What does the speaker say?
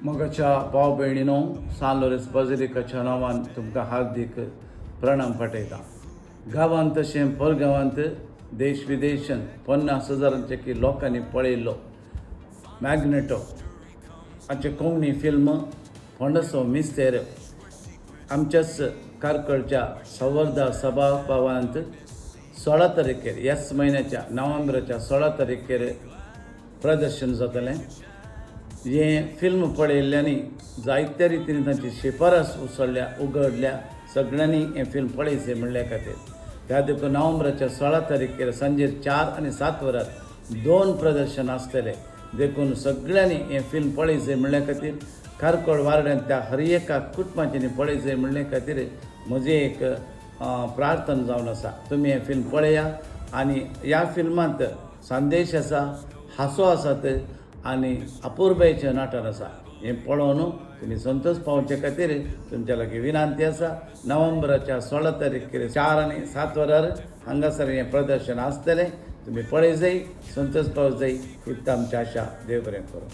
मोगाच्या भाव भयणीनो सालोरेस बजरिकाच्या नांवान तुमकां हार्दिक प्रणाम पाठयता. गांवांत तशें परगांवांत देश विदेशांत 50,000 लोकांनी पळयल्लो मॅग्नेटो हाचे कोंकणी फिल्म फोंडसो मिस्तेर आमच्याच कारकळच्या संवर्धा सभाभवनांत 16 तारखेर ह्याच म्हयन्याच्या नोव्हेंबराच्या 16 तारखेर प्रदर्शन जातलें. हें फिल्म पळयल्ल्यांनी जायत्या रितीन तांची शिफारस उगडल्या. सगळ्यांनी हें फिल्म पळयचें म्हणल्या खातीर त्या देखून नोव्हेंबराच्या 16 तारखेर सांजे 4 आनी 7 वरार 2 प्रदर्शन आसतले. देखून सगळ्यांनी हें फिल्म पळयचें म्हणल्या खातीर कारकळ वार्ड्यांत त्या हर एका कुटुंबाच्यांनी पळयचें म्हणले खातीर म्हजी एक प्रार्थना जावन आसा. तुमी हें फिल्म पळया आनी ह्या फिल्मांत संदेश आसा, हांसो आसात आनी अपुर्बायेचें नाटक आसा. हें पळोवन तुमी संतोश पावचे खातीर तुमच्या लागीं विनंती आसा. नोव्हेंबराच्या 16 तारखेर 4 आनी 7 वरार हांगासर हें प्रदर्शन आसतलें. तुमी पळय जाय, संतोश पावच जाय, ही आमची आशा. देव बरें करूं.